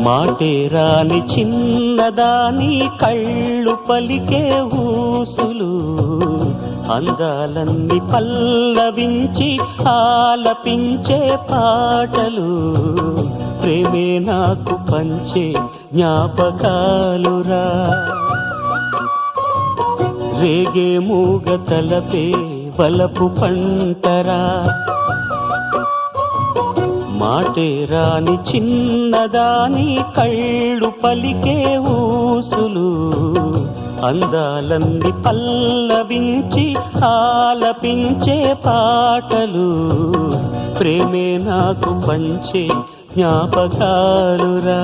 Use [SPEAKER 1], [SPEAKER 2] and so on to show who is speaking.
[SPEAKER 1] మాటే రాని చిన్నదాని కళ్ళు పలికే ఊసులు, అందాలన్నీ పల్లవించి ఆలపించే పాటలు, ప్రేమే నాకు పంచే జ్ఞాపకాలురా. రేగే మూగ తలపే వలపు పంటరా. మాటే రాని చిన్నదాని కళ్ళు పలికే ఊసులు, అందాలన్నీ పల్లవించి ఆలపించే పాటలు, ప్రేమే నాకు పంచే జ్ఞాపకాలురా.